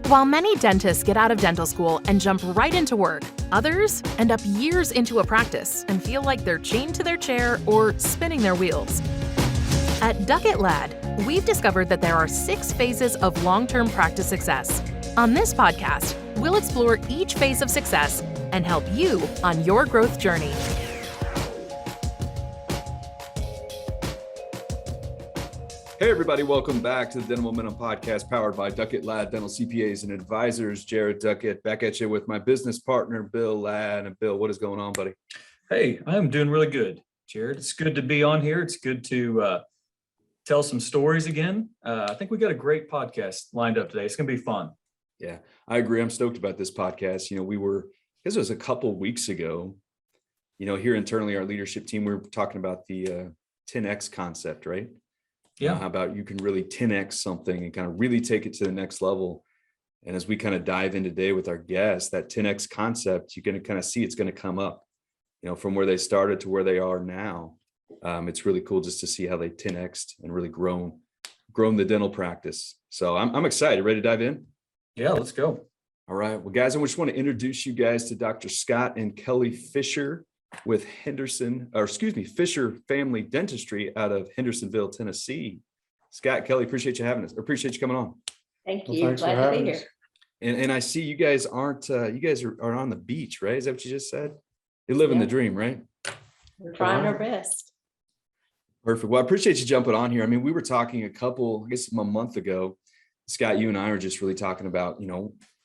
While many dentists get out of dental school and jump right into work, others end up years into a practice and feel like they're chained to their chair or spinning their wheels. At Duckett Ladd, we've discovered that there are 6 phases of long-term practice success. On this podcast, we'll explore each phase of success and help you on your growth journey. Hey everybody, welcome back to the Dental Momentum Podcast powered by Duckett Ladd Dental CPAs and Advisors. Jared Duckett back at you with my business partner, Bill Ladd. And Bill, what is going on, buddy? Hey, I'm doing really good, Jared. It's good to be on here. It's good to tell some stories again. I think we got a great podcast lined up today. It's going to be fun. Yeah, I agree. I'm stoked about this podcast. You know, this was a couple weeks ago, here internally, our leadership team, we were talking about the 10X concept, right? Yeah. How about you can really 10X something and kind of really take it to the next level. And as we kind of dive in today with our guests, that 10X concept, you're going to kind of see it's going to come up, from where they started to where they are now. It's really cool just to see how they 10X'd and really grown the dental practice. So I'm excited. Ready to dive in? Yeah, let's go. All right. Well, guys, I just want to introduce you guys to Dr. Scott and Kelli Fischer with Fischer Family Dentistry out of Hendersonville, Tennessee. Scott, Kelli, appreciate you having us. Appreciate you coming on. Thank you. Glad to be here. And I see you guys are on the beach, right? Is that what you just said? You're living the dream, right? We're trying our best. Perfect. Well, I appreciate you jumping on here. I mean, we were talking a month ago, Scott, you and I were just really talking about,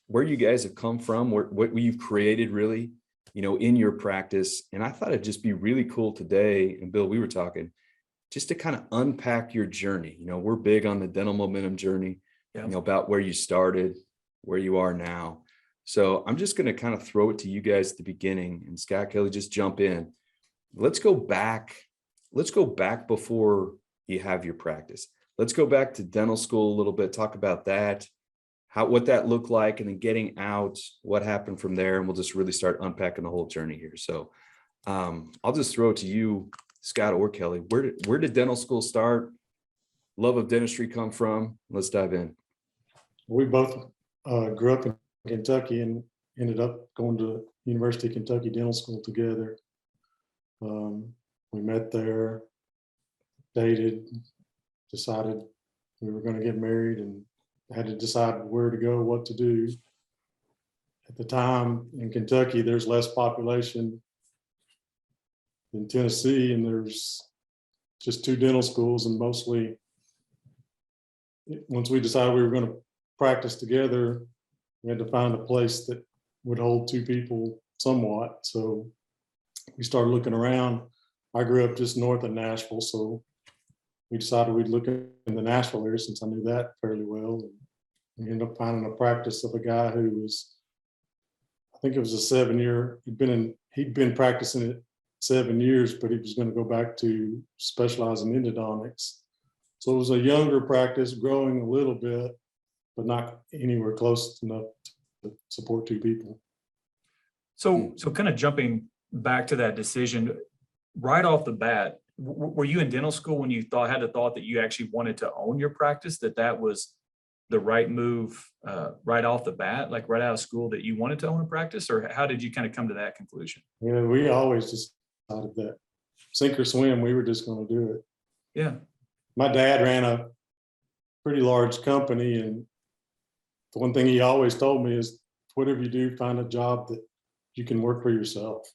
where you guys have come from, what you've created really, in your practice. And I thought it'd just be really cool today. And Bill, we were talking just to kind of unpack your journey. We're big on the dental momentum journey, about where you started, where you are now. So I'm just going to kind of throw it to you guys at the beginning, and Scott, Kelli, just jump in. Let's go back before you have your practice. Let's go back to dental school a little bit, talk about that, what that looked like, and then getting out, what happened from there. And we'll just really start unpacking the whole journey here. So I'll just throw it to you, Scott or Kelli. Where did dental school start? Love of dentistry come from? Let's dive in. We both grew up in Kentucky and ended up going to University of Kentucky Dental School together. We met there, dated, decided we were going to get married, and had to decide where to go, what to do. At the time in Kentucky, there's less population than Tennessee, and there's just 2 dental schools, and mostly once we decided we were going to practice together, we had to find a place that would hold 2 people somewhat. So we started looking around. I grew up just north of Nashville, so we decided we'd look in the Nashville area since I knew that fairly well. And we ended up finding a practice of a guy who was, I think it was a 7-year, he'd been practicing it 7 years, but he was going to go back to specialize in endodontics. So it was a younger practice, growing a little bit, but not anywhere close enough to support 2 people. So kind of jumping back to that decision, right off the bat, were you in dental school when you had the thought that you actually wanted to own your practice, that was the right move right off the bat, like right out of school, that you wanted to own a practice? Or how did you kind of come to that conclusion? Yeah, we always just decided that sink or swim, we were just going to do it. Yeah. My dad ran a pretty large company, and the one thing he always told me is, whatever you do, find a job that you can work for yourself.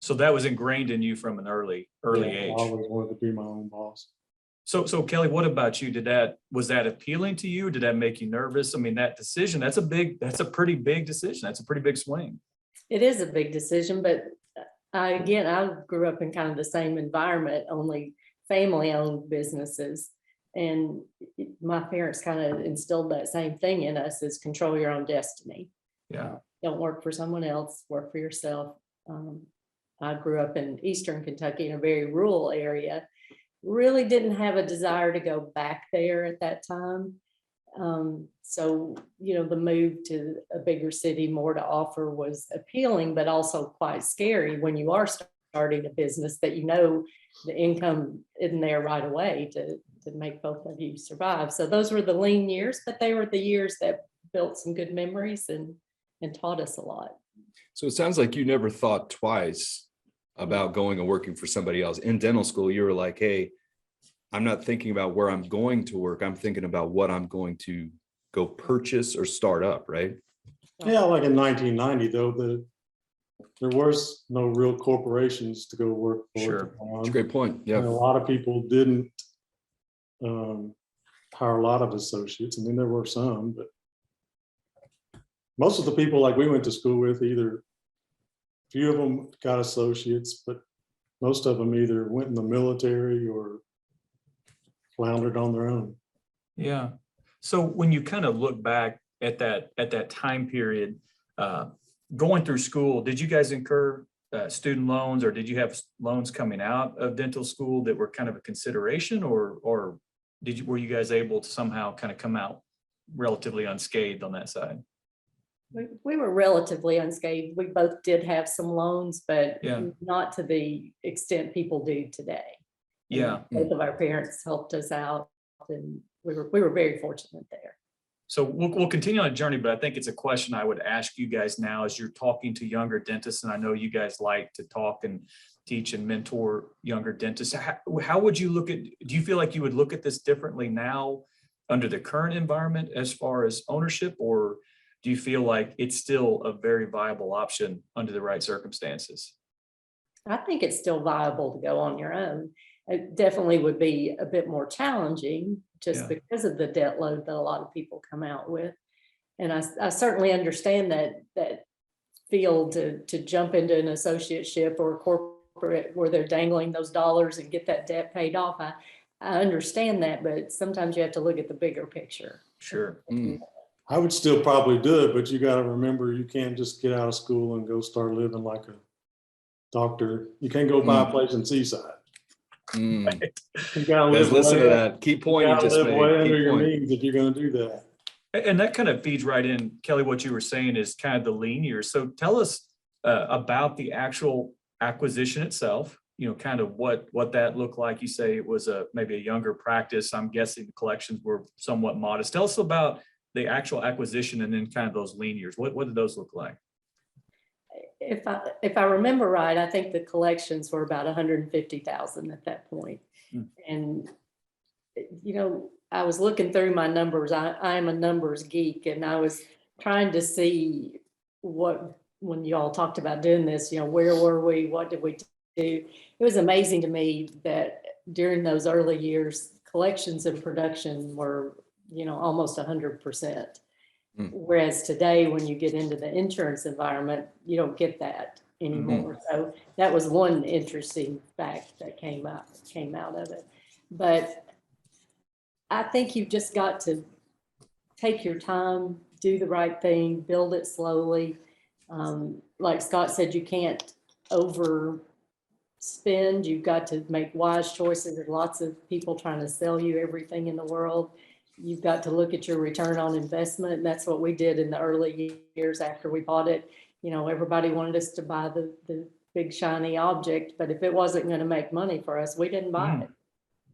So that was ingrained in you from an early age. I always wanted to be my own boss. So Kelli, what about you? Was that appealing to you? Did that make you nervous? I mean, that decision, that's a pretty big decision. That's a pretty big swing. It is a big decision, but I grew up in kind of the same environment, only family-owned businesses. And my parents kind of instilled that same thing in us, is control your own destiny. Yeah. Don't work for someone else, work for yourself. I grew up in Eastern Kentucky in a very rural area. Really didn't have a desire to go back there at that time. So, the move to a bigger city, more to offer, was appealing, but also quite scary when you are starting a business that the income isn't there right away to make both of you survive. So those were the lean years, but they were the years that built some good memories and taught us a lot. So it sounds like you never thought twice about going and working for somebody else. In dental school, you were like, hey, I'm not thinking about where I'm going to work. I'm thinking about what I'm going to go purchase or start up, right? Yeah, like in 1990, though, there was no real corporations to go work for. Sure. at the time. That's a great point. Yeah. And a lot of people didn't hire a lot of associates. I mean, there were some, but most of the people like we went to school with, either a few of them got associates, but most of them either went in the military or floundered on their own. Yeah. So when you kind of look back at that time period, going through school, did you guys incur student loans, or did you have loans coming out of dental school that were kind of a consideration, or were you guys able to somehow kind of come out relatively unscathed on that side? We were relatively unscathed. We both did have some loans, but Yeah. not to the extent people do today. And Yeah. both of our parents helped us out, and we were very fortunate there. So we'll continue on a journey, but I think it's a question I would ask you guys now as you're talking to younger dentists, and I know you guys like to talk and teach and mentor younger dentists. How would you look at, do you feel like you would look at this differently now under the current environment as far as ownership, or do you feel like it's still a very viable option under the right circumstances? I think it's still viable to go on your own. It definitely would be a bit more challenging just Yeah. because of the debt load that a lot of people come out with. And I certainly understand that feel to jump into an associateship or a corporate where they're dangling those dollars and get that debt paid off. I understand that, but sometimes you have to look at the bigger picture. Sure. I would still probably do it, but you got to remember, you can't just get out of school and go start living like a doctor. You can't go buy a place in Seaside. You gotta Guys, live listen to way- that. Key point you gotta just live way made. under Key your point. means if you're going to do that. And that kind of feeds right in, Kelly, what you were saying is kind of the lean years. So tell us about the actual acquisition itself, kind of what that looked like. You say it was maybe a younger practice. I'm guessing the collections were somewhat modest. Tell us about the actual acquisition and then kind of those lean years. What did those look like? If I remember right, I think the collections were about 150,000 at that point. And, I was looking through my numbers. I'm a numbers geek, and I was trying to see when you all talked about doing this, where were we? What did we do? It was amazing to me that during those early years, collections and production were, almost 100%. Whereas today, when you get into the insurance environment, you don't get that anymore. So that was one interesting fact that came out of it. But I think you've just got to take your time, do the right thing, build it slowly. Like Scott said, you can't overspend. You've got to make wise choices. There's lots of people trying to sell you everything in the world. You've got to look at your return on investment. And that's what we did in the early years after we bought it. Everybody wanted us to buy the big shiny object, but if it wasn't going to make money for us, we didn't buy it.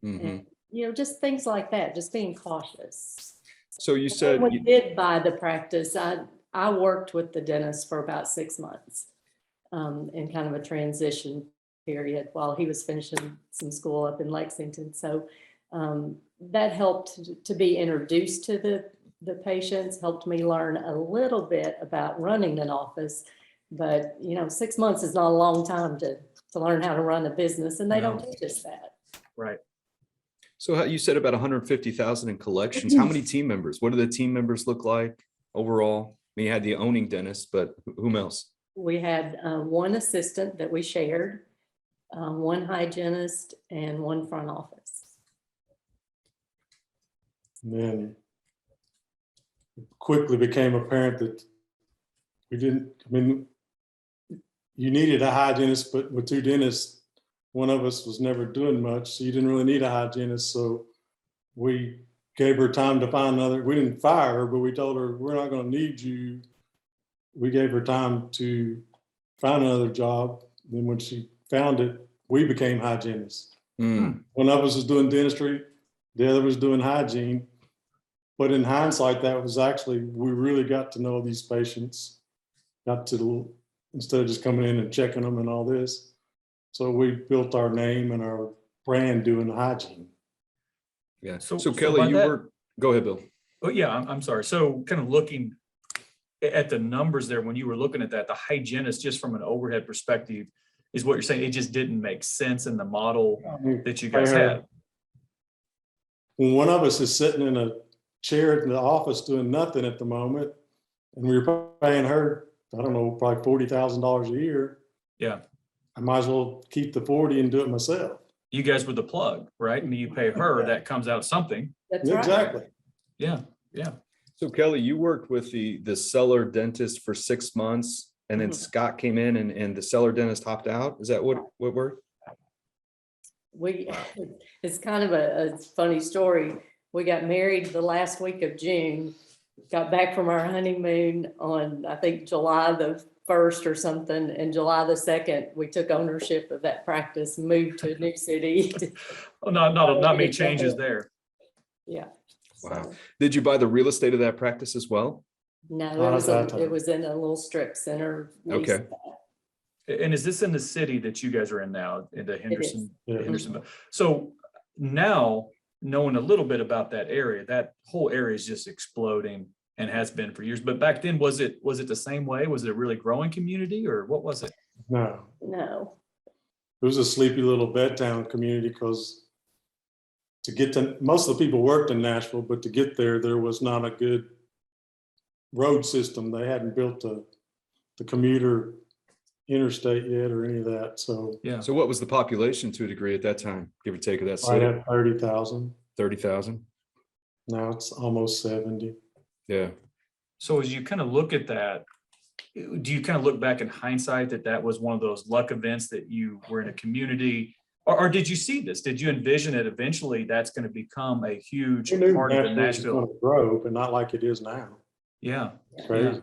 And, just things like that, just being cautious. So you said when we did buy the practice, I worked with the dentist for about 6 months in kind of a transition period while he was finishing some school up in Lexington. So that helped to be introduced to the patients, helped me learn a little bit about running an office. But 6 months is not a long time to learn how to run a business, and they don't teach us that. Right. So you said about 150,000 in collections. How many team members? What do the team members look like overall? I mean, you had the owning dentist, but whom else? We had one assistant that we shared, one hygienist, and one front office. And then it quickly became apparent that you needed a hygienist, but with two dentists, one of us was never doing much, so you didn't really need a hygienist. So we gave her time to find another. We didn't fire her, but we told her, we're not going to need you. We gave her time to find another job. Then when she found it, we became hygienists. One of us was doing dentistry, the other was doing hygiene. But in hindsight, that was actually, we really got to know these patients, instead of just coming in and checking them and all this. So we built our name and our brand doing hygiene. Yeah. So Kelli, by you that- were, go ahead, Bill. Oh, yeah, I'm sorry. So kind of looking at the numbers there, when you were looking at that, the hygienist, just from an overhead perspective, is what you're saying, it just didn't make sense in the model that you guys had. When one of us is sitting in a chair in the office doing nothing at the moment, and we were paying her, I don't know, probably $40,000 a year, Yeah. I might as well keep the 40 and do it myself. You guys were the plug, right? And you pay her, that comes out something. That's right. Exactly. Yeah, yeah. So Kelli, you worked with the cellar dentist for 6 months, and then Mhm. Scott came in and the cellar dentist hopped out. Is that what worked? It's kind of a funny story. We got married the last week of June, got back from our honeymoon on, I think, July the 1st or something, and July the 2nd, we took ownership of that practice, moved to a new city. Oh, not many changes there. Yeah. Wow. So, Did you buy the real estate of that practice as well? no, Not at that time. it was in a little strip center. leased Okay. back. And is this in the city that you guys are in now, in the Henderson? Yeah. Hendersonville? So now, knowing a little bit about that area, that whole area is just exploding and has been for years. But back then, was it the same way? Was it a really growing community, or what was it? No, No, it was a sleepy little bedtown community because most of the people worked in Nashville, but to get there, there was not a good road system. They hadn't built the commuter interstate yet or any of that. So Yeah. So what was the population to a degree at that time, give or take, of that I city? had 30,000. 30,000? Now it's almost 70. Yeah. So as you kind of look at that, do you kind of look back in hindsight that was one of those luck events that you were in a community, or did you see this? Did you envision it eventually that's going to become a huge We knew part of the Nashville was Nashville? going to grow, but not like it is now. Yeah. It's crazy.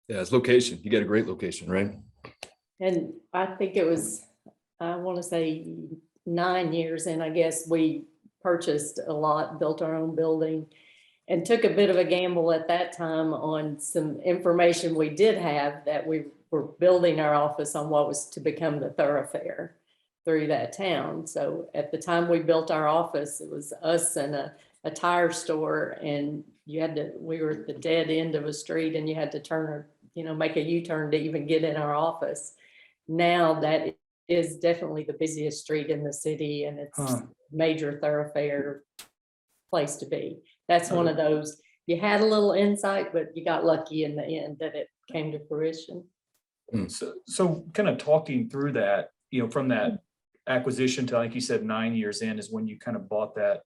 Yeah, it's location. You got a great location, right? and I think it was, I want to say 9 years in, I guess, we purchased a lot, built our own building, and took a bit of a gamble at that time on some information we did have, that we were building our office on what was to become the thoroughfare through that town. So at the time we built our office, it was us and a tire store, and we were at the dead end of a street, and you had to turn, make a U-turn to even get in our office. Now that is definitely the busiest street in the city, and it's major thoroughfare place to be. That's one of those, you had a little insight, but you got lucky in the end that it came to fruition. So kind of talking through that, from that acquisition to, like you said, 9 years in is when you kind of bought that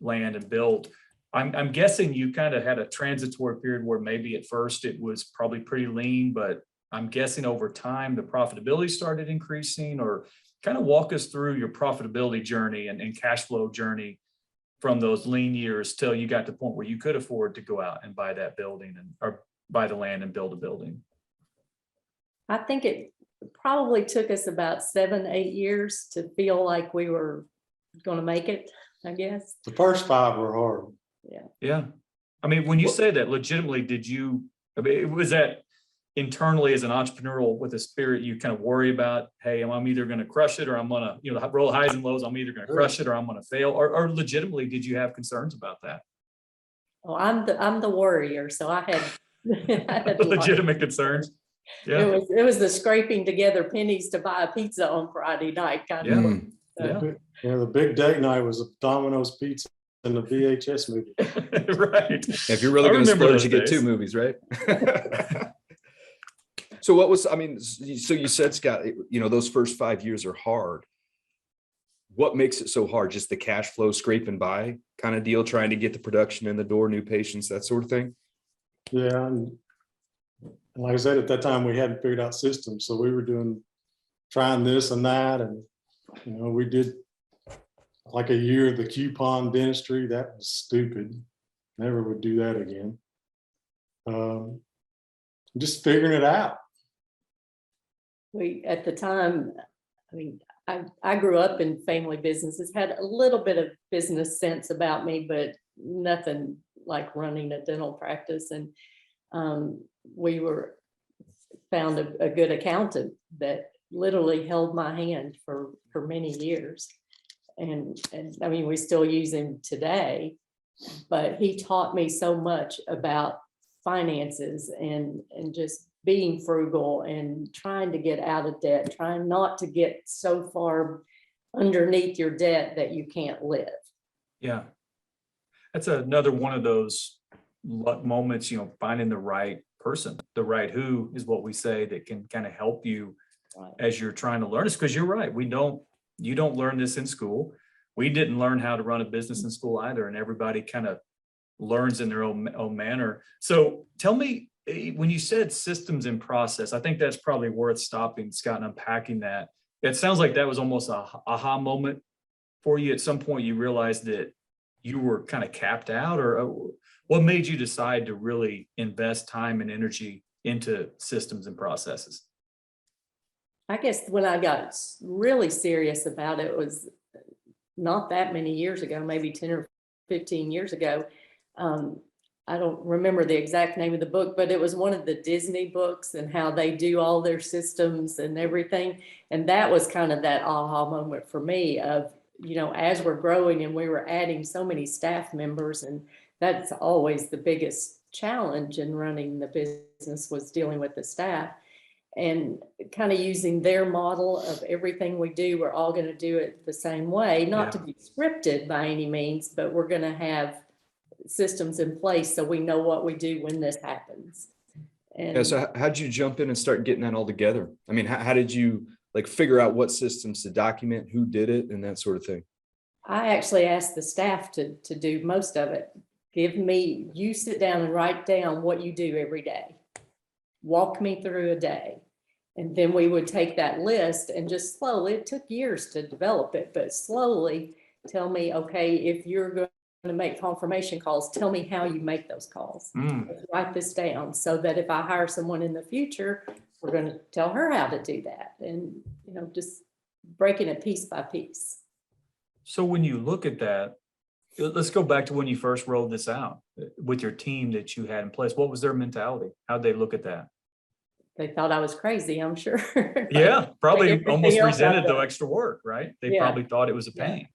land and built. I'm guessing you kind of had a transitory period where maybe at first it was probably pretty lean, but I'm guessing over time the profitability started increasing, or kind of walk us through your profitability journey and cash flow journey from those lean years till you got to the point where you could afford to go out and buy that building or buy the land and build a building. I think it probably took us about 7-8 years to feel like we were going to make it, I guess. The first 5 were hard. Yeah. I mean, when you say that, legitimately, was that internally as an entrepreneurial with a spirit, you kind of worry about, hey, I'm either going to crush it or I'm going to, roll highs and lows. I'm either going to crush it or I'm going to fail, or legitimately, did you have concerns about that? Oh, I'm the worrier, so I had Legitimate concerns. Yeah. It was the scraping together pennies to buy a pizza on Friday night kind Yeah. of. Yeah. Yeah, the big date night was a Domino's pizza and the VHS movie. Right. If you're really I going to remember splurge, those you get days. 2 movies, right? So so you said, Scott, those first 5 years are hard. What makes it so hard? Just the cash flow scraping by kind of deal, trying to get the production in the door, new patients, that sort of thing? Yeah, and like I said, at that time we hadn't figured out systems, so we were trying this and that, and we did like a year of the coupon dentistry. That was stupid. Never would do that again. Just figuring it out. At the time, I grew up in family businesses, had a little bit of business sense about me, but nothing like running a dental practice. And we found a good accountant that literally held my hand for many years. And I mean, we still use him today, but he taught me so much about finances and just being frugal and trying to get out of debt, trying not to get so far underneath your debt that you can't live. Yeah. That's another one of those luck moments, finding the right person, the right who is what we say that can kind of help you Right. as you're trying to learn this. Because you're right. You don't learn this in school. We didn't learn how to run a business in school either. And everybody kind of learns in their own manner. So tell me, when you said systems and process, I think that's probably worth stopping, Scott, and unpacking that. It sounds like that was almost a aha moment for you. At some point you realized that you were kind of capped out, or what made you decide to really invest time and energy into systems and processes? I guess when I got really serious about it was not that many years ago, maybe 10 or 15 years ago. I don't remember the exact name of the book, but it was one of the Disney books and how they do all their systems and everything. And that was kind of that aha moment for me of, as we're growing and we were adding so many staff members, and that's always the biggest challenge in running the business, was dealing with the staff. And kind of using their model of everything we do, we're all going to do it the same way, not to be scripted by any means, but we're going to have systems in place so we know what we do when this happens. And Yeah, so how'd you jump in and start getting that all together? I mean, how did you figure out what systems to document, who did it, and that sort of thing? I actually asked the staff to do most of it. You sit down and write down what you do every day. Walk me through a day. And then we would take that list and just slowly, it took years to develop it, but slowly tell me, okay, if you're going to make confirmation calls, tell me how you make those calls. Let's write this down so that if I hire someone in the future, we're going to tell her how to do that. And, just breaking it piece by piece. So when you look at that, let's go back to when you first rolled this out with your team that you had in place. What was their mentality? How'd they look at that? They thought I was crazy, I'm sure. Yeah, probably everything almost else resented I've the done. extra work, right? They Yeah. probably thought it was a Yeah. pain.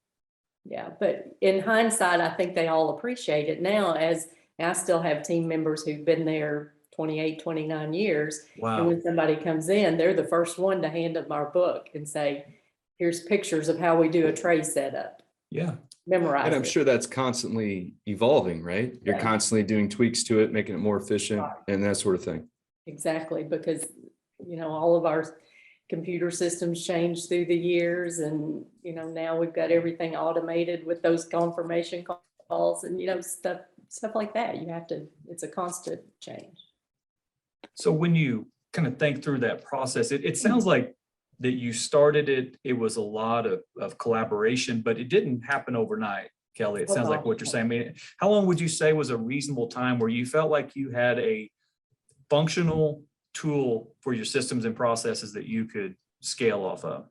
Yeah, but in hindsight, I think they all appreciate it now, as I still have team members who've been there 28, 29 years. And Wow. when somebody comes in, they're the first one to hand them our book and say, here's pictures of how we do a tray setup. Yeah. Memorize And I'm it. sure that's constantly evolving, right? You're Yeah. constantly doing tweaks to it, making it more efficient Right. and that sort of thing. Exactly, because, all of our computer systems changed through the years, and, now we've got everything automated with those confirmation calls and, stuff like that. It's a constant change. So when you kind of think through that process, it sounds like that you started it. It was a lot of collaboration, but it didn't happen overnight, Kelly. It sounds like what you're saying. I mean, how long would you say was a reasonable time where you felt like you had a functional tool for your systems and processes that you could scale off of?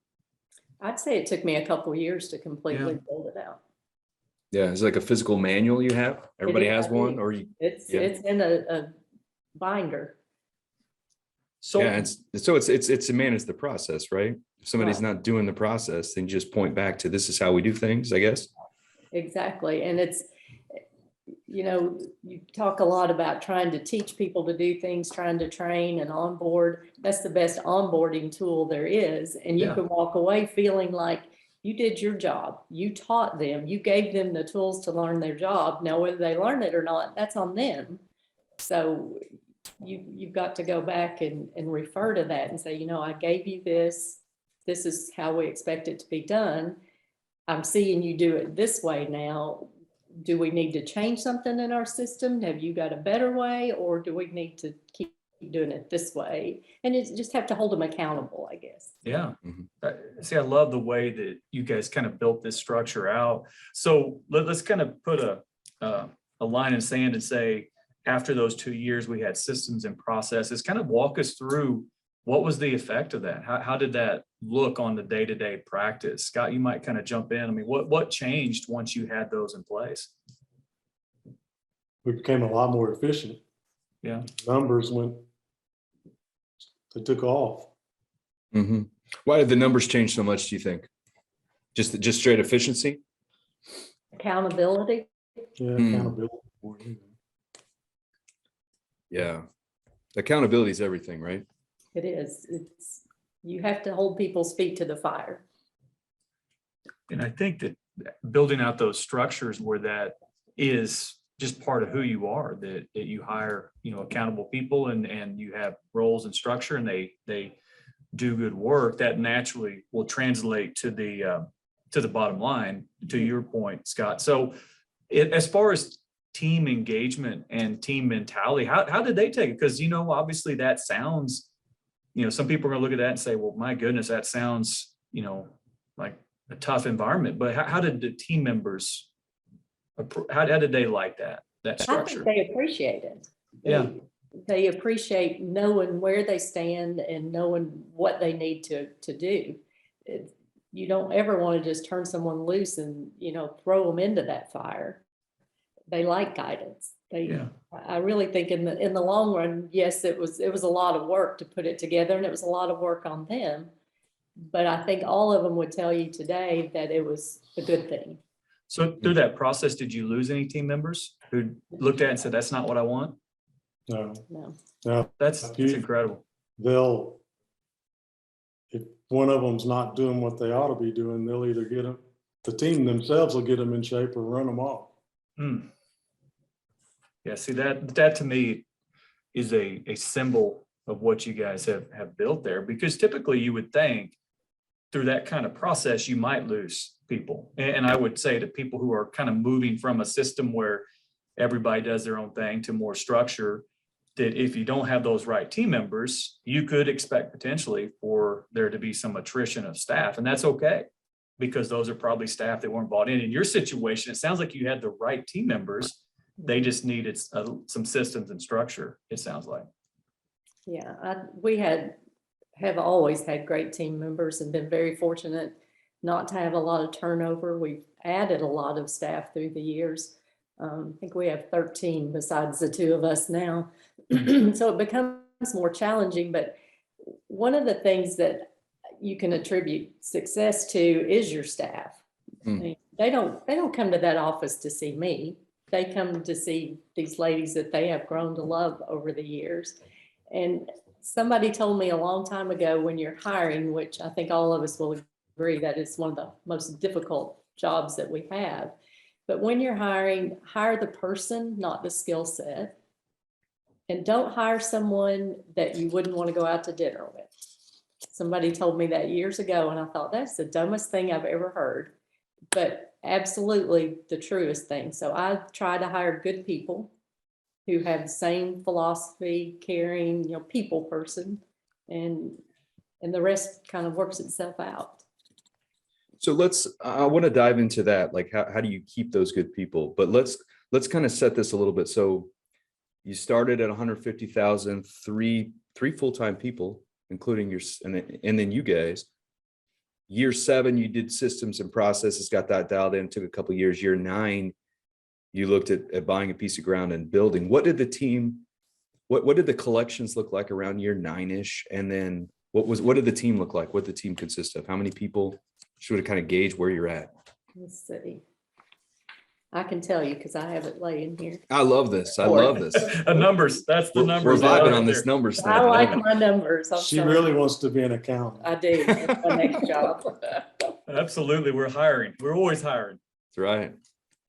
I'd say it took me a couple of years to completely build it out. Yeah. It's like a physical manual you have. Everybody has one, or you. It's Yeah. it's in a binder. So Yeah, it's to manage the process, right? If somebody's Right. not doing the process, then you just point back to this is how we do things, I guess. Exactly. And it's, you talk a lot about trying to teach people to do things, trying to train and onboard. That's the best onboarding tool there is. And you Yeah. can walk away feeling like you did your job. You taught them, you gave them the tools to learn their job. Now, whether they learn it or not, that's on them. So you've got to go back and refer to that and say, I gave you this. This is how we expect it to be done. I'm seeing you do it this way now. Do we need to change something in our system? Have you got a better way, or do we need to keep doing it this way? And it's just have to hold them accountable, I guess. yeah. Mhm. See, I love the way that you guys kind of built this structure out. So let's kind of put a line in sand and say, after those 2 years, we had systems and processes. Kind of walk us through what was the effect of that? How did that look on the day-to-day practice? Scott, you might kind of jump in. I mean, what changed once you had those in place? we became a lot more efficient. Yeah. Numbers they took off. Mm-hmm. Why did the numbers change so much, do you think? Just straight efficiency? Accountability. Yeah, Hmm. accountability. Yeah. Accountability is everything, right? It is. You have to hold people's feet to the fire. And I think that building out those structures where that is just part of who you are, that you hire, accountable people and you have roles and structure and they do good work, that naturally will translate to the bottom line, to your point, Scott. So as far as team engagement and team mentality, how did they take it? Because, obviously that sounds, some people are going to look at that and say, well, my goodness, that sounds, like a tough environment. But how did the team members, how did they like that structure? I think they appreciate it. Yeah. They appreciate knowing where they stand and knowing what they need to do. You don't ever want to just turn someone loose and, throw them into that fire. They like guidance. I really think in the long run, yes, it was a lot of work to put it together, and it was a lot of work on them. But I think all of them would tell you today that it was a good thing. So through that process, did you lose any team members who looked at it and said, that's not what I want? No. That's incredible. If one of them's not doing what they ought to be doing, they'll either get them, the team themselves will get them in shape or run them off. Yeah, see that to me is a symbol of what you guys have built there, because typically you would think through that kind of process, you might lose people. And I would say to people who are kind of moving from a system where everybody does their own thing to more structure, that if you don't have those right team members, you could expect potentially for there to be some attrition of staff. And that's okay, because those are probably staff that weren't bought in. In your situation, it sounds like you had the right team members. They just needed some systems and structure, it sounds like. Yeah, we have always had great team members and been very fortunate not to have a lot of turnover. We've added a lot of staff through the years. I think we have 13 besides the two of us now. So it becomes more challenging, but one of the things that you can attribute success to is your staff. I mean, they don't come to that office to see me. They come to see these ladies that they have grown to love over the years. And somebody told me a long time ago, when you're hiring, which I think all of us will agree that is one of the most difficult jobs that we have. But when you're hiring, hire the person, not the skill set. And don't hire someone that you wouldn't want to go out to dinner with. Somebody told me that years ago, and I thought that's the dumbest thing I've ever heard, but absolutely the truest thing. So I try to hire good people who have the same philosophy, caring, people person, and the rest kind of works itself out. So I want to dive into that. Like, how do you keep those good people? But let's kind of set this a little bit. So you started at 150,000, three full-time people, including and then you guys. Year 7, you did systems and processes, got that dialed in, took a couple of years. Year 9, you looked at buying a piece of ground and building. What did the collections look like around year 9-ish? And then what did the team look like? What did the team consist of? How many people? Should kind of gauge where you're at. Let's see. I can tell you because I have it laying here. I love this. Numbers. That's the numbers. We're vibing on this numbers thing. I like my numbers. She really wants to be an accountant. I do. That's my next job. Absolutely. We're hiring. We're always hiring. That's right.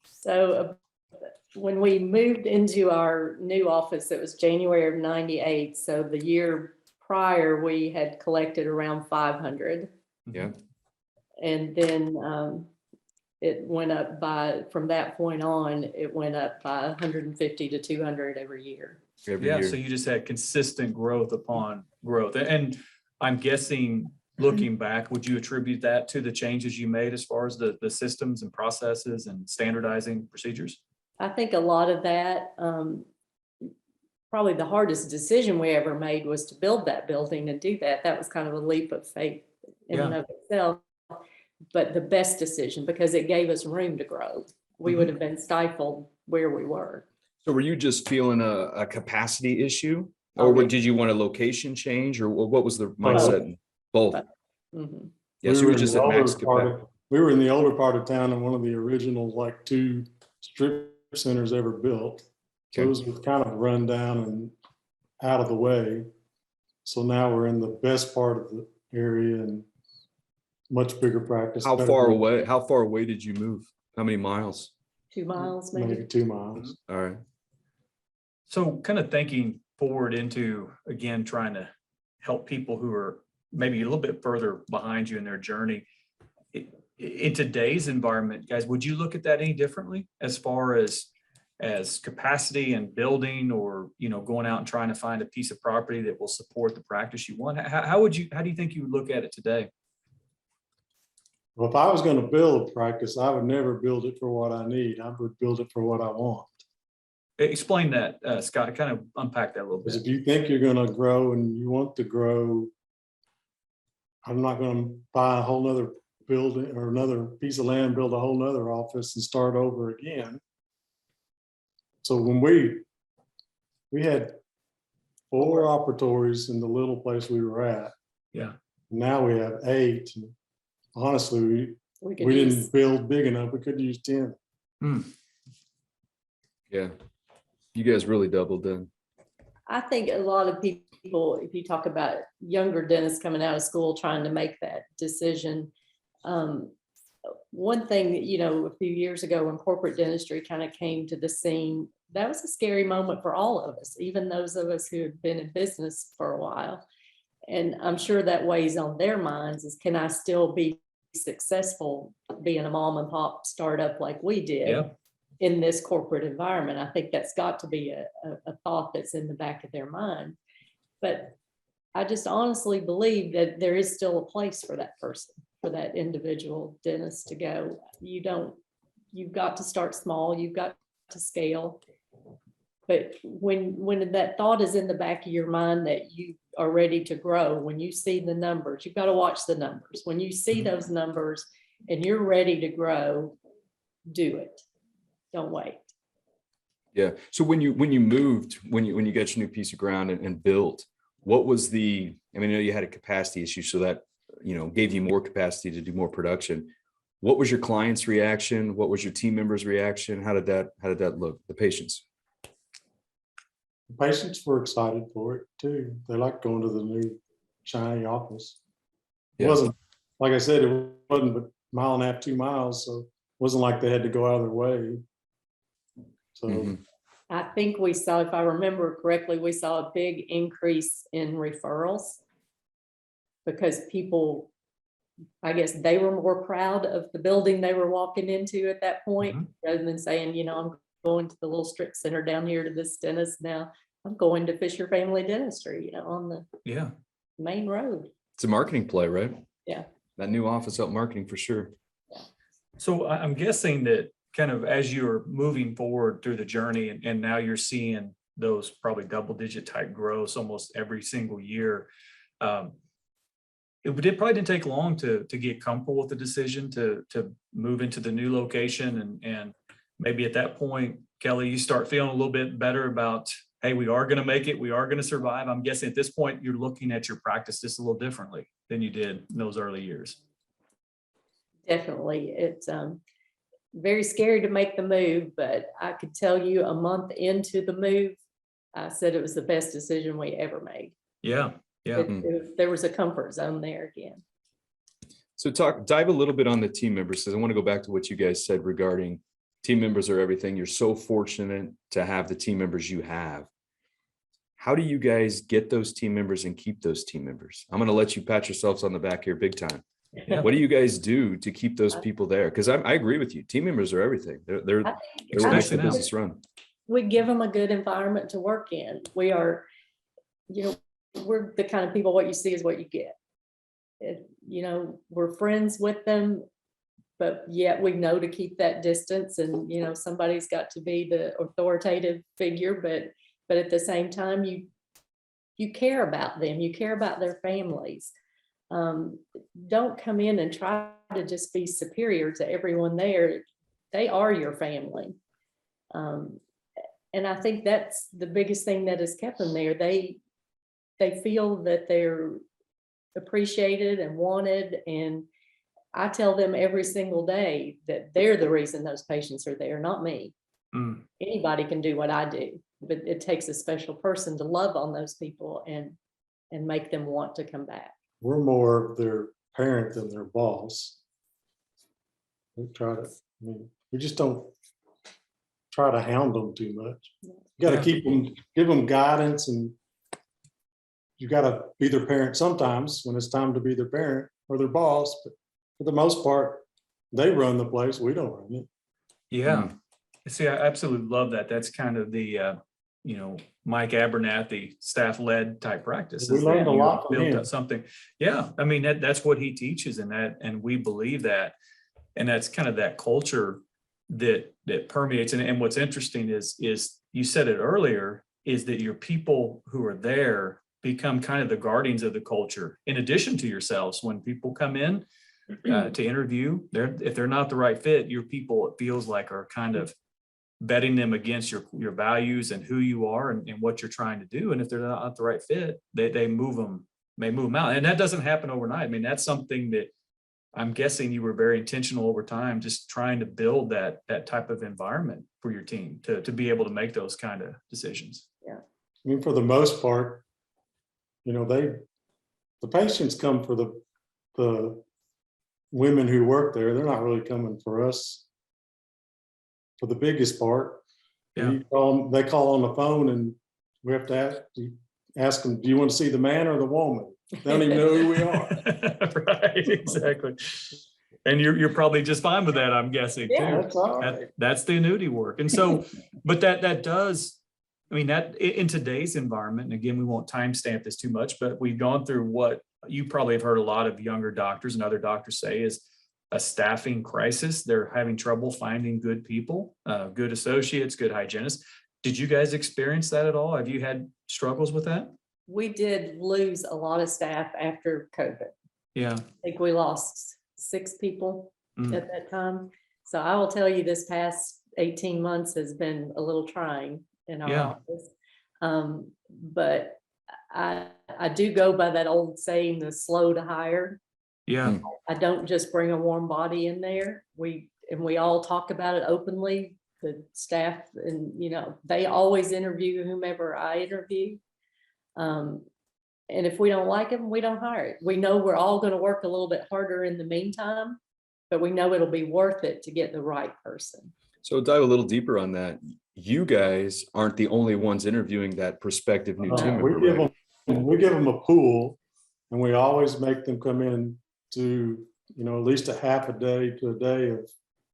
So when we moved into our new office, it was January of 98. So the year prior, we had collected around 500. Yeah. And then it went up from that point on, it went up by 150 to 200 every year. Yeah, so you just had consistent growth upon growth. And I'm guessing, looking back, would you attribute that to the changes you made as far as the systems and processes and standardizing procedures? I think a lot of that, probably the hardest decision we ever made was to build that building and do that. That was kind of a leap of faith in and of itself. But the best decision, because it gave us room to grow. We would have been stifled where we were. So were you just feeling a capacity issue, or Okay. did you want a location change, or what was the mindset? Both. Mhm. Yeah, so you were just at max capacity. We were in the older part of town and one of the original, like, 2 strip centers ever built. So Okay. it was kind of run down and out of the way. So now we're in the best part of the area and much bigger practice. How better far building, away? How far away did you move? How many miles? 2 miles maybe. Maybe 2 miles. All right. So kind of thinking forward into, again, trying to help people who are maybe a little bit further behind you in their journey. In today's environment, guys, would you look at that any differently as far as capacity and building, or, you know, going out and trying to find a piece of property that will support the practice you want? How do you think you would look at it today? Well, if I was going to build practice, I would never build it for what I need. I would build it for what I want. Explain that, Scott, kind of unpack that a little Because bit. if you think you're going to grow and you want to grow, I'm not going to buy a whole nother building or another piece of land, build a whole nother office and start over again. So when we had 4 operatories in the little place we were at. Yeah. Now we have 8. And honestly, We could we use, didn't build big enough. We could use 10. Yeah. You guys really doubled in. I think a lot of people, if you talk about younger dentists coming out of school trying to make that decision, one thing that, you know, a few years ago when corporate dentistry kind of came to the scene, that was a scary moment for all of us, even those of us who had been in business for a while. And I'm sure that weighs on their minds is, can I still be successful being a mom and pop startup like we did? Yeah. In this corporate environment? I think that's got to be a thought that's in the back of their mind. But I just honestly believe that there is still a place for that person, for that individual dentist to go. You've got to start small, you've got to scale. But when that thought is in the back of your mind that you are ready to grow, when you see the numbers, you've got to watch the numbers. When you see those numbers and you're ready to grow, do it. Don't wait. Yeah. So when you moved, when you got your new piece of ground and built, what was I know you had a capacity issue, so that, you know, gave you more capacity to do more production. What was your client's reaction? What was your team members' reaction? How did that look? The patients? The patients were excited for it too. They liked going to the new shiny office. It Yeah. wasn't, like I said, it wasn't but 1.5 miles, 2 miles. So it wasn't like they had to go out of their way. So I think we saw, if I remember correctly, we saw a big increase in referrals because people, I guess they were more proud of the building they were walking into at that point, rather than saying, you know, I'm going to the little strip center down here to this dentist. Now I'm going to Fischer Family Dentistry, you know, on the main road. It's a marketing play, right? Yeah. That new office helped marketing for sure. So I'm guessing that kind of as you're moving forward through the journey and now you're seeing those probably double-digit type growths almost every single year, it probably didn't take long to get comfortable with the decision to move into the new location. And maybe at that point, Kelli, you start feeling a little bit better about, hey, we are going to make it. We are going to survive. I'm guessing at this point, you're looking at your practice just a little differently than you did in those early years. Definitely. It's very scary to make the move, but I could tell you a month into the move, I said it was the best decision we ever made. Yeah. Yeah. There was a comfort zone there again. So dive a little bit on the team members, because I want to go back to what you guys said regarding team members are everything. You're so fortunate to have the team members you have. How do you guys get those team members and keep those team members? I'm going to let you pat yourselves on the back here big time. Yeah. What do you guys do to keep those people there? Because I agree with you. Team members are everything. They're what makes the business run. We give them a good environment to work in. We are, you know, we're the kind of people, what you see is what you get. You know, we're friends with them, but yet we know to keep that distance, and, you know, somebody's got to be the authoritative figure, but at the same time, you care about them, you care about their families. Don't come in and try to just be superior to everyone there. They are your family. And I think that's the biggest thing that has kept them there. They feel that they're appreciated and wanted. And I tell them every single day that they're the reason those patients are there, not me. Anybody can do what I do, but it takes a special person to love on those people and make them want to come back. We're more of their parent than their boss. We just don't try to hound them too much. You got to keep them, give them guidance, and you got to be their parent sometimes when it's time to be their parent or their boss. But for the most part, they run the place. We don't run it. Yeah. See, I absolutely love that. That's kind of the, Mike Abernathy staff-led type practice. We learned a lot from built him. up something. Yeah. I mean, that's what he teaches, and we believe that. And that's kind of that culture that permeates. And what's interesting is you said it earlier, is that your people who are there become kind of the guardians of the culture, in addition to yourselves. When people come in to interview, if they're not the right fit, your people, it feels like, are kind of betting them against your values and who you are and what you're trying to do. And if they're not the right fit, they may move them out. And that doesn't happen overnight. I mean, that's something that I'm guessing you were very intentional over time, just trying to build that type of environment for your team to be able to make those kind of decisions. Yeah. I mean, for the most part, the patients come for the women who work there. They're not really coming for us for the biggest part. Yeah. They call on the phone, and we have to ask them, do you want to see the man or the woman? They don't even know who we are. Right, exactly. And you're probably just fine with that, I'm guessing, Yeah, too. That's all right. That's the annuity work. And so, but that does, I mean, that in today's environment, and again, we won't timestamp this too much, but we've gone through what you probably have heard a lot of younger doctors and other doctors say is a staffing crisis. They're having trouble finding good people, good associates, good hygienists. Did you guys experience that at all? Have you had struggles with that? We did lose a lot of staff after COVID. Yeah. I think we lost 6 people at that time. So I will tell you, this past 18 months has been a little trying in our office. But I do go by that old saying, the slow to hire. Yeah. I don't just bring a warm body in there. We all talk about it openly, the staff, and they always interview whomever I interview. And if we don't like them, we don't hire it. We know we're all going to work a little bit harder in the meantime, but we know it'll be worth it to get the right person. So dive a little deeper on that. You guys aren't the only ones interviewing that prospective new team member. We give them a pool, and we always make them come in to, at least a half a day to a day of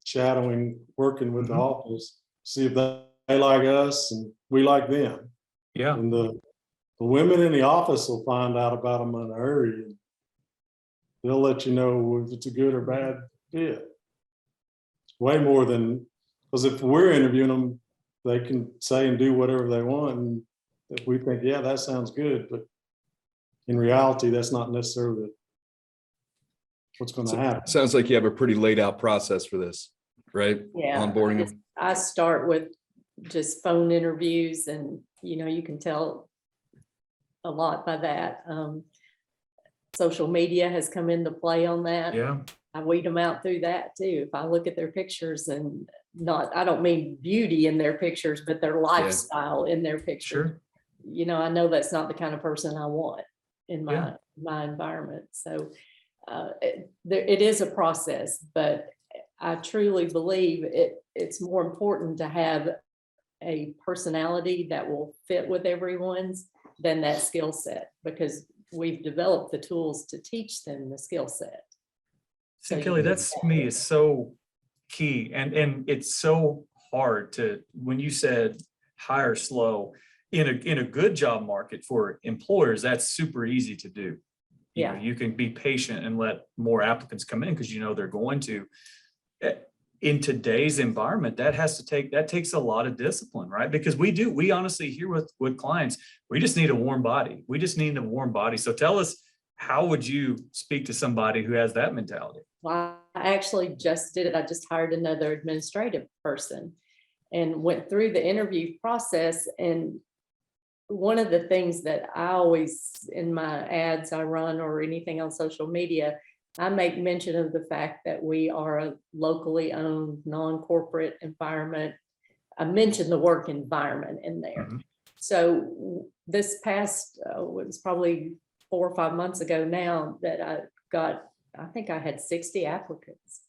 shadowing, working with the office, see if they like us and we like them. Yeah. And the women in the office will find out about them in a hurry, and they'll let you know if it's a good or bad fit. Way more than, because if we're interviewing them, they can say and do whatever they want, and if we think, yeah, that sounds good, but in reality, that's not necessarily what's going to happen. Sounds like you have a pretty laid out process for this, right? Yeah. Onboarding them. I start with just phone interviews, and you can tell a lot by that. Social media has come into play on that. Yeah. I weed them out through that too. If I look at their pictures, and I don't mean beauty in their pictures, but their lifestyle in their picture. Sure. I know that's not the kind of person I want in my environment. So it is a process, but I truly believe it's more important to have a personality that will fit with everyone's than that skill set, because we've developed the tools to teach them the skill set. So Kelli, that's to me is so key. And it's so hard to, when you said hire slow in a good job market for employers, that's super easy to do. You can be patient and let more applicants come in because they're going to. In today's environment, that takes a lot of discipline, right? Because we honestly hear with clients, we just need a warm body. We just need a warm body. So tell us, how would you speak to somebody who has that mentality? Well, I actually just did it. I just hired another administrative person, and went through the interview process. And one of the things that I always, in my ads I run or anything on social media, I make mention of the fact that we are a locally owned, non-corporate environment. I mentioned the work environment in there. Mhm. So this past, it was probably 4 or 5 months ago now that I think I had 60 applicants.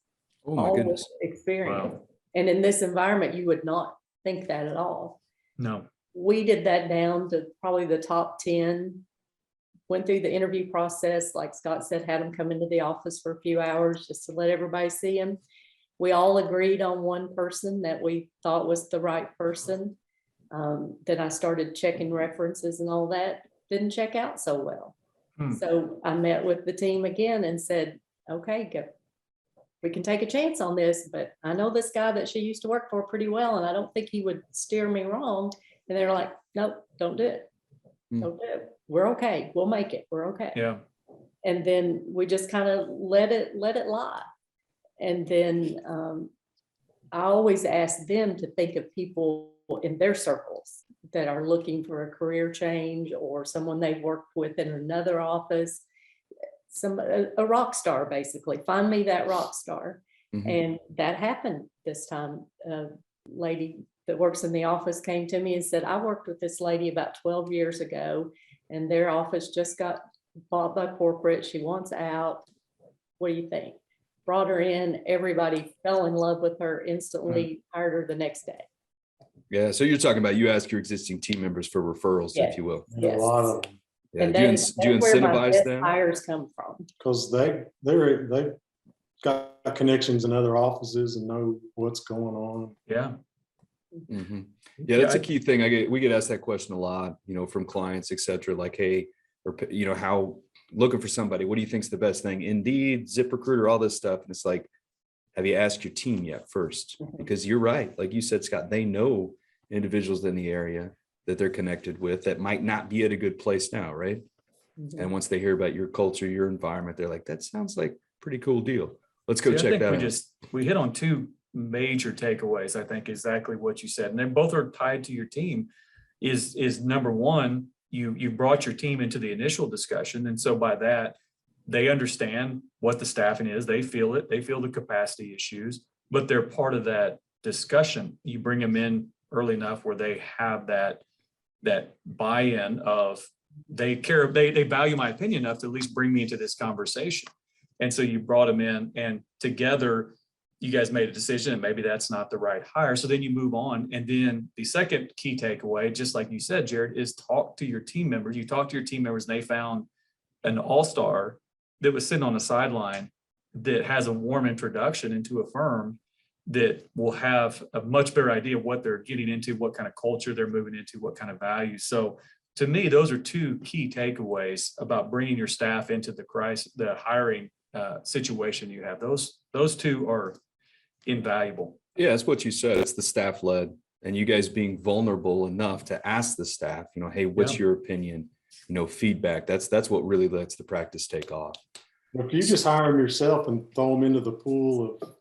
Oh my all with goodness. experience. Wow. And in this environment, you would not think that at all. No. We did that down to probably the top 10, went through the interview process. Like Scott said, had them come into the office for a few hours just to let everybody see him. We all agreed on one person that we thought was the right person. Then I started checking references and all that. Didn't check out so well. So I met with the team again and said, okay, go. We can take a chance on this, but I know this guy that she used to work for pretty well, and I don't think he would steer me wrong. And they're like, nope, don't do it. Don't do it. We're okay. We'll make it. We're okay. Yeah. And then we just kind of let it lie. And then I always ask them to think of people in their circles that are looking for a career change or someone they've worked with in another office. A rock star, basically. Find me that rock star. Mhm. And that happened this time. A lady that works in the office came to me and said, I worked with this lady about 12 years ago, and their office just got bought by corporate. She wants out. What do you think? Brought her in. Everybody fell in love with her instantly, hired her the next day. Yeah. So you're talking about you ask your existing team members for referrals, Yes. if you will. And a lot of them, Yeah. And Do you, that's do you where my incentivize best them? hires come from. because they've got connections in other offices and know what's going on. Yeah. Mhm. Yeah, that's Yeah, a key thing. We get asked that question a lot, from clients, et cetera, like, hey, or, how looking for somebody, what do you think's the best thing? Indeed, ZipRecruiter, all this stuff. And it's like, have you asked your team yet first? Because you're right. Like you said, Scott, they know individuals in the area that they're connected with that might not be at a good place now, right? And once they hear about your culture, your environment, they're like, that sounds like a pretty cool deal. Let's go See, I check think that we out. we hit on two major takeaways. I think exactly what you said, and they both are tied to your team. Is number one, you brought your team into the initial discussion, and so by that, they understand what the staffing is. They feel it. They feel the capacity issues, but they're part of that discussion. You bring them in early enough where they have that buy-in of they care. They value my opinion enough to at least bring me into this conversation. And so you brought them in, and together you guys made a decision, and maybe that's not the right hire. So then you move on. And then the second key takeaway, just like you said, Jared, is talk to your team members. You talk to your team members and they found an all-star that was sitting on the sideline that has a warm introduction into a firm that will have a much better idea of what they're getting into, what kind of culture they're moving into, what kind of values. So to me, those are two key takeaways about bringing your staff into the hiring situation you have. Those two are invaluable. Yeah, that's what you said. It's the staff led, and you guys being vulnerable enough to ask the staff, hey, what's your opinion? Feedback. That's what really lets the practice take off. If you just hire them yourself and throw them into the pool of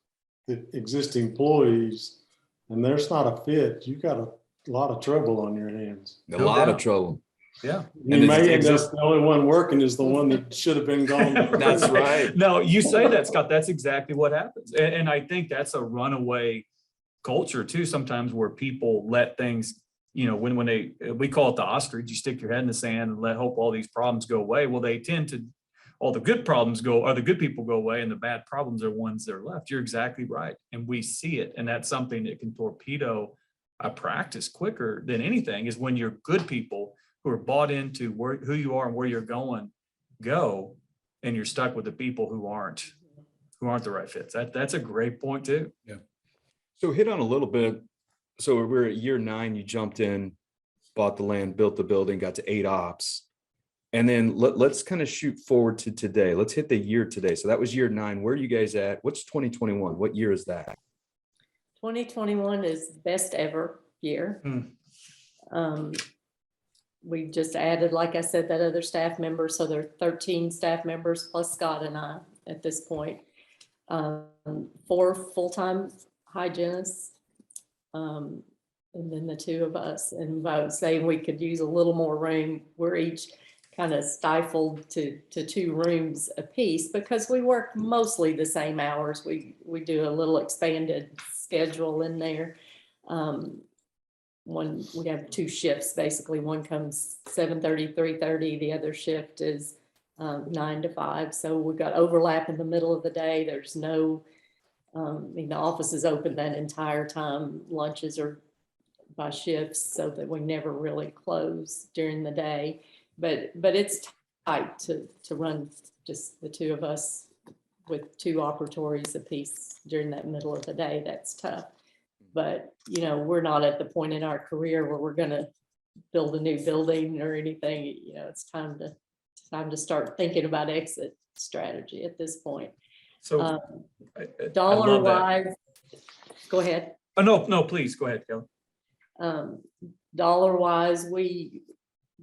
the existing employees, and there's not a fit, you got a lot of trouble on your hands. A No lot doubt. of trouble. Yeah. You And may it's end up the only one working is the one that should have been gone. That's right. No, you say that, Scott. That's exactly what happens. And I think that's a runaway culture too, sometimes, where people let things, when we call it the ostrich, you stick your head in the sand and hope all these problems go away. Well, they tend to, all the good problems the good people go away, and the bad problems are ones that are left. You're exactly right. And we see it. And that's something that can torpedo a practice quicker than anything, is when your good people who are bought into who you are and where you're going go, and you're stuck with the people who aren't the right fits. That's a great point too. Yeah. So hit on a little bit. So we're at year 9, you jumped in, bought the land, built the building, got to 8 ops. And then let's kind of shoot forward to today. Let's hit the year today. So that was year 9. Where are you guys at? What's 2021? What year is that? 2021 is best ever year. We just added, like I said, that other staff member. So there are 13 staff members plus Scott and I at this point. 4 full-time hygienists, and then the two of us. And I would say we could use a little more room. We're each kind of stifled to 2 rooms apiece because we work mostly the same hours. We do a little expanded schedule in there. We have 2 shifts, basically. One comes 7:30, 3:30. The other shift is 9 to 5. So we've got overlap in the middle of the day. There's no, the office is open that entire time. Lunches are by shifts so that we never really close during the day. But it's tight to run just the 2 of us with 2 operatories apiece during that middle of the day. That's tough. But, we're not at the point in our career where we're going to build a new building or anything. It's time to start thinking about exit strategy at this point. So Dollar wise, go ahead. Oh, no, please go ahead, Kelli. Dollar wise, we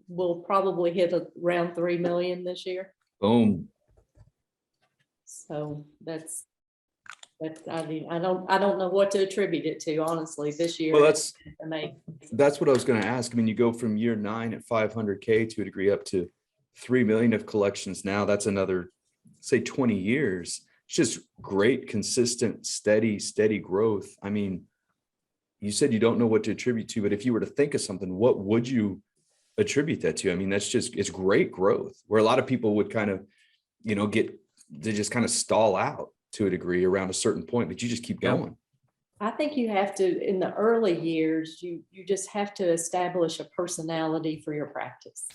will probably hit around 3 million this year. Boom. So that's, I mean, I don't know what to attribute it to, honestly, this year. Well, that's what I was going to ask. I mean, you go from year 9 at 500K to a degree up to 3 million of collections now. That's another, say, 20 years. It's just great, consistent, steady growth. I mean, you said you don't know what to attribute to, but if you were to think of something, what would you attribute that to? I mean, it's great growth, where a lot of people would kind of, they just kind of stall out to a degree around a certain point, but you just keep going. I think you have to, in the early years, you just have to establish a personality for your practice.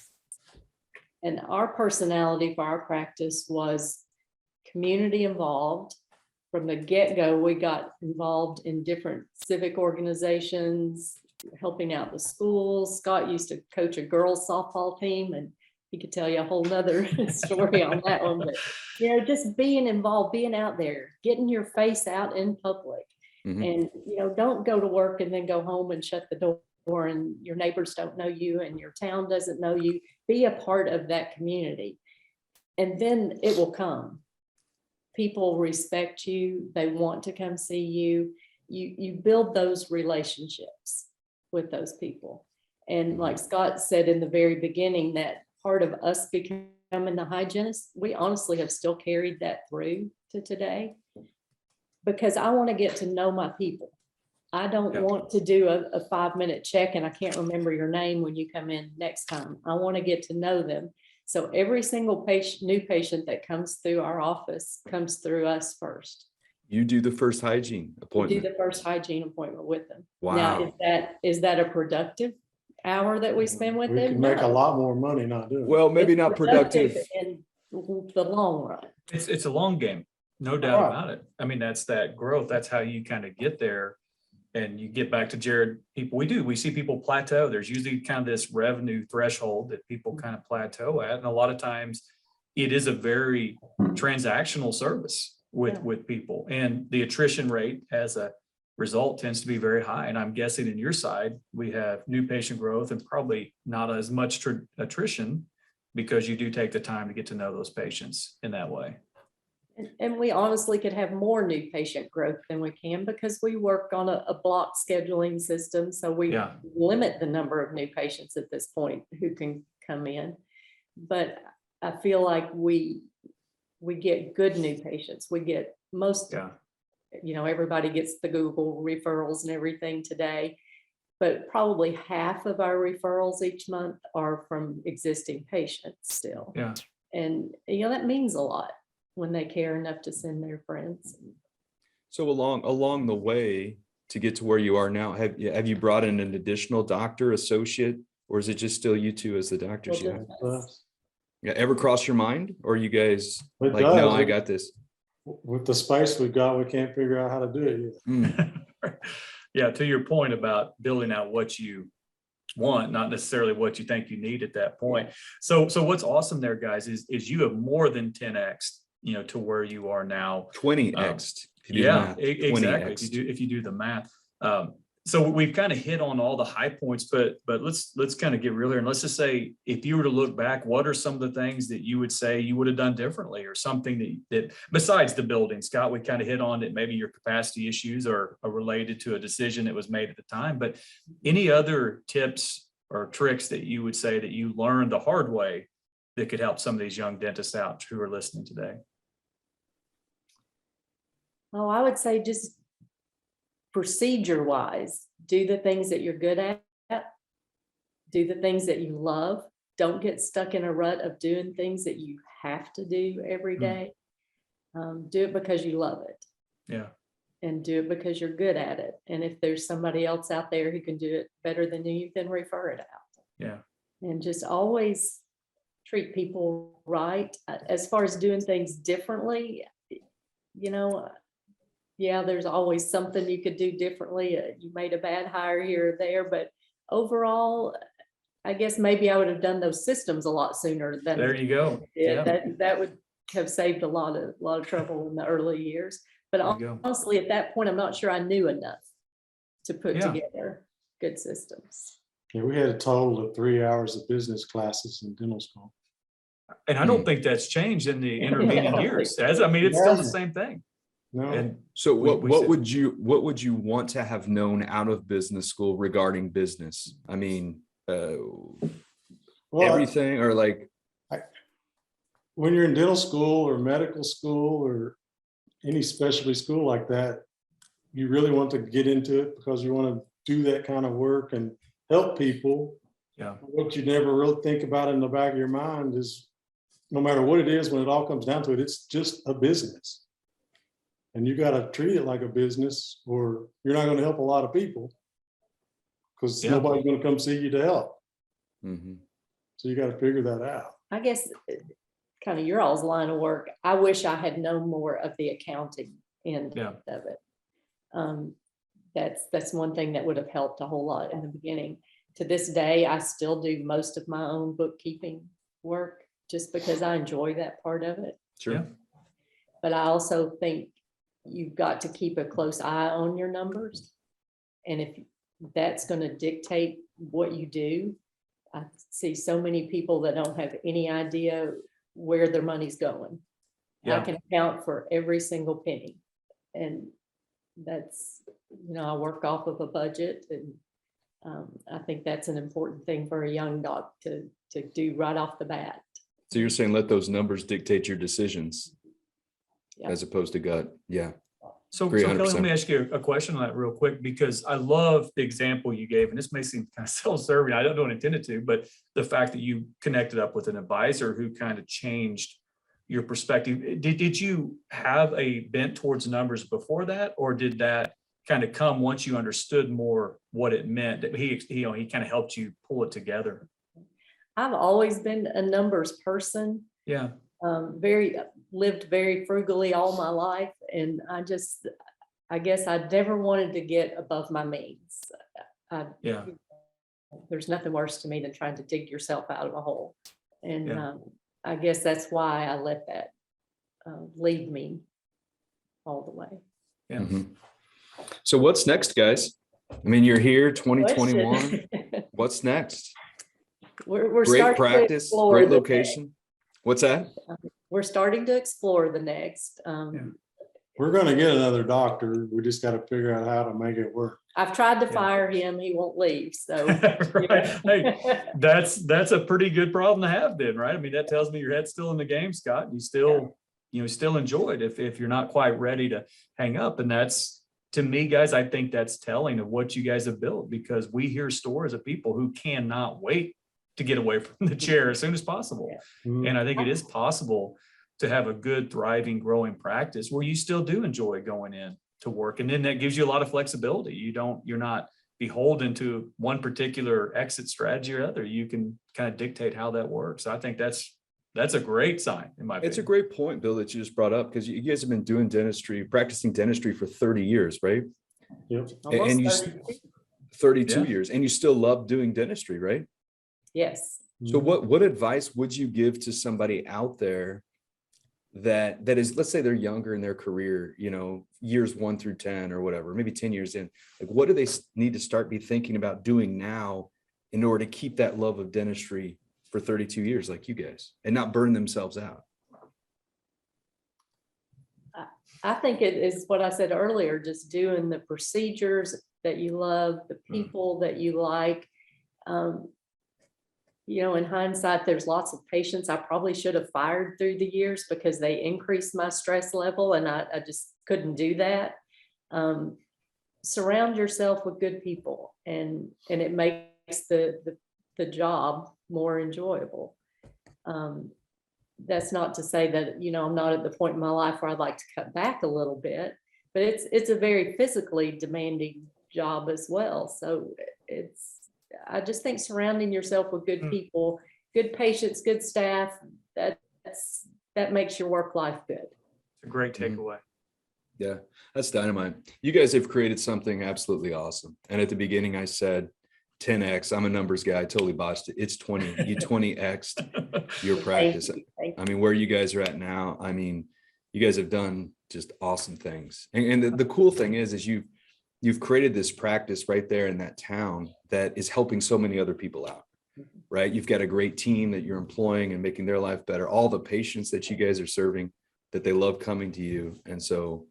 And our personality for our practice was community involved. From the get-go, we got involved in different civic organizations, helping out the schools. Scott used to coach a girls softball team, and he could tell you a whole nother story on that one. But, just being involved, being out there, getting your face out in public. Mm-hmm. And, don't go to work and then go home and shut the door and your neighbors don't know you and your town doesn't know you. Be a part of that community. And then it will come. People respect you. They want to come see you. You build those relationships with those people. And like Scott said in the very beginning, that part of us becoming the hygienist, we honestly have still carried that through to today, because I want to get to know my people. I don't want to do a 5-minute check and I can't remember your name when you come in next time. I want to get to know them. So every single new patient that comes through our office comes through us first. You do the first hygiene appointment. We do the first hygiene appointment with them. Wow. Now, is that a productive hour that we spend with them? We can make a lot more money not doing it. Well, maybe not productive in the long run. It's a long game, no doubt about it. I mean, that's that growth. That's how you kind of get there. And you get back to Jared, we see people plateau. There's usually kind of this revenue threshold that people kind of plateau at. And a lot of times it is a very transactional service with people. And the attrition rate as a result tends to be very high. And I'm guessing in your side, we have new patient growth and probably not as much attrition, because you do take the time to get to know those patients in that way. And we honestly could have more new patient growth than we can, because we work on a block scheduling system. So we limit the number of new patients at this point who can come in. But I feel like we get good new patients. We get everybody gets the Google referrals and everything today, but probably half of our referrals each month are from existing patients still. Yeah. And, that means a lot when they care enough to send their friends. So along the way to get to where you are now, have you brought in an additional doctor, associate, or is it just still you two as the doctors? Ever cross your mind, or you guys no, I got this? With the space we've got, we can't figure out how to do it yet. Yeah, to your point about building out what you want, not necessarily what you think you need at that point. So what's awesome there, guys, is you have more than 10x, to where you are now. 20x. Exactly. If you do the math. So we've kind of hit on all the high points, but let's kind of get real here. And let's just say, if you were to look back, what are some of the things that you would say you would have done differently, or something that besides the building, Scott, we kind of hit on that maybe your capacity issues are related to a decision that was made at the time, but any other tips or tricks that you would say that you learned the hard way that could help some of these young dentists out who are listening today? Oh, I would say just procedure wise, do the things that you're good at, do the things that you love. Don't get stuck in a rut of doing things that you have to do every day. Do it because you love it. Yeah. And do it because you're good at it. And if there's somebody else out there who can do it better than you, then refer it out. Yeah. And just always treat people right. As far as doing things differently, you know, yeah, there's always something you could do differently. You made a bad hire here or there, but overall, I guess maybe I would have done those systems a lot sooner than. There you go. Yeah, that would have saved a lot of trouble in the early years. But honestly, at that point, I'm not sure I knew enough to put together good systems. Yeah, we had a total of 3 hours of business classes in dental school. And I don't think that's changed in the intervening years. I mean, it's still the same thing. No. And So what would you want to have known out of business school regarding business? I mean, everything, or like, when you're in dental school or medical school or any specialty school like that, you really want to get into it because you want to do that kind of work and help people. Yeah. What you never really think about in the back of your mind is, no matter what it is, when it all comes down to it, it's just a business. And you got to treat it like a business, or you're not going to help a lot of people because nobody's going to come see you to help. mm-hmm. So you got to figure that out. I guess kind of your all's line of work. I wish I had known more of the accounting end of it. That's one thing that would have helped a whole lot in the beginning. To this day, I still do most of my own bookkeeping work just because I enjoy that part of it. Sure. Yeah. But I also think you've got to keep a close eye on your numbers. And if that's going to dictate what you do, I see so many people that don't have any idea where their money's going. I can account for every single penny. And that's, I work off of a budget, and I think that's an important thing for a young doc to do right off the bat. So you're saying let those numbers dictate your decisions as opposed to gut. Yeah. So Kelli, let me ask you a question on that real quick, because I love the example you gave, and this may seem kind of self-serving. I don't intend it to, but the fact that you connected up with an advisor who kind of changed your perspective. Did you have a bent towards numbers before that, or did that kind of come once you understood more what it meant? That he kind of helped you pull it together? I've always been a numbers person. Yeah. Lived very frugally all my life, and I guess I never wanted to get above my means. There's nothing worse to me than trying to dig yourself out of a hole, and I guess that's why I let that lead me all the way. Yeah. Mm-hmm. So what's next, guys? I mean, you're here 2021. What's next? We're great practice, great location. What's that? We're starting to explore the next. We're going to get another doctor. We just got to figure out how to make it work. I've tried to fire him. He won't leave. So right. Hey, that's a pretty good problem to have then, right? I mean, that tells me your head's still in the game, Scott. You still, still enjoy it if you're not quite ready to hang up. And that's, to me, guys, I think that's telling of what you guys have built, because we hear stories of people who cannot wait to get away from the chair as soon as possible. Mm-hmm. And I think it is possible to have a good, thriving, growing practice where you still do enjoy going in to work. And then that gives you a lot of flexibility. You're not beholden to one particular exit strategy or other. You can kind of dictate how that works. I think that's a great sign in my opinion. It's a great point, Bill, that you just brought up, because you guys have been doing practicing dentistry for 30 years, right? Yep. And you 32 years, and you still love doing dentistry, right? Yes. So what advice would you give to somebody out there that is, let's say they're younger in their career, you know, years 1 through 10 or whatever, maybe 10 years in, like, what do they need to start be thinking about doing now in order to keep that love of dentistry for 32 years, like you guys, and not burn themselves out? I think it is what I said earlier, just doing the procedures that you love, the people that you like. You know, in hindsight, there's lots of patients I probably should have fired through the years because they increased my stress level, and I just couldn't do that. Surround yourself with good people, and it makes the job more enjoyable. That's not to say that, you know, I'm not at the point in my life where I'd like to cut back a little bit, but it's a very physically demanding job as well. So I just think surrounding yourself with good people, good patients, good staff, that makes your work life good. It's a great takeaway. Yeah, that's dynamite. You guys have created something absolutely awesome. And at the beginning, I said 10x. I'm a numbers guy. I totally botched it. It's 20. You 20x'd your practice. Thank you. I mean, where you guys are at now, I mean, you guys have done just awesome things. And the cool thing is you've created this practice right there in that town that is helping so many other people out, right? You've got a great team that you're employing and making their life better. All the patients that you guys are serving, that they love coming to you. And so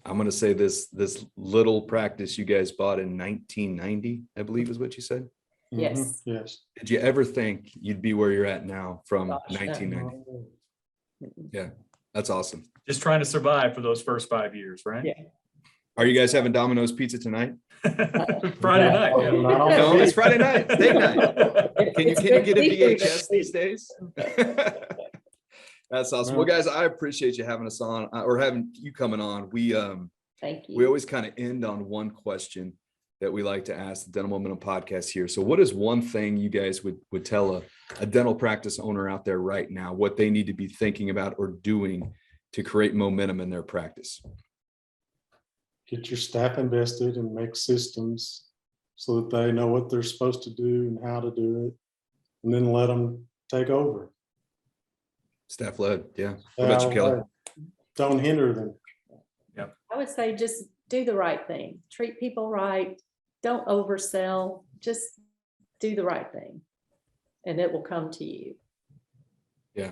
I'm going to say this little practice you guys bought in 1990, I believe is what you said. Yes. Yes. Did you ever think you'd be where you're at now from Gosh, no. 1990? Yeah, that's awesome. Just trying to survive for those first 5 years, right? Yeah. Are you guys having Domino's pizza tonight? Friday night. Yeah. No, it's Friday night, steak night. Can you It's get a good seafood VHS this these week. days? That's awesome. Well, guys, I appreciate you having us on, or having you coming on. Thank you. We always kind of end on one question that we like to ask the Dental Momentum podcast here. So what is one thing you guys would tell a dental practice owner out there right now, what they need to be thinking about or doing to create momentum in their practice? Get your staff invested and make systems so that they know what they're supposed to do and how to do it, and then let them take over. Staff led. Yeah. What about you, Kelly? Don't hinder them. I would say just do the right thing. Treat people right. Don't oversell. Just do the right thing, and it will come to you. Yeah.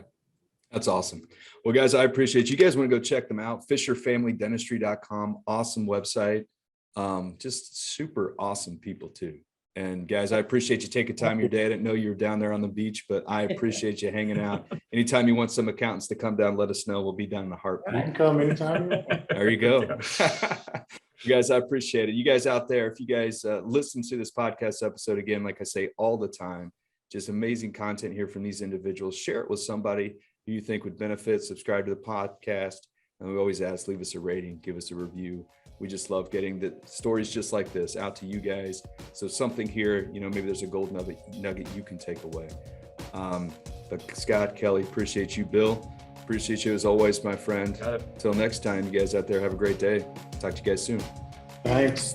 That's awesome. Well, guys, I appreciate you guys want to go check them out. FisherFamilyDentistry.com. Awesome website. Just super awesome people too. And guys, I appreciate you taking time of your day. I didn't know you were down there on the beach, but I appreciate you hanging out. Anytime you want some accountants to come down, let us know. We'll be down in the heartbeat. You can come anytime. There you go. You guys, I appreciate it. You guys out there, if you guys listen to this podcast episode again, like I say all the time, just amazing content here from these individuals. Share it with somebody who you think would benefit. Subscribe to the podcast. And we always ask, leave us a rating, give us a review. We just love getting the stories just like this out to you guys. So something here, you know, maybe there's a gold nugget you can take away. But Scott, Kelly, appreciate you. Bill, appreciate you as always, my friend. Got it. Until next time, you guys out there have a great day. Talk to you guys soon. Thanks.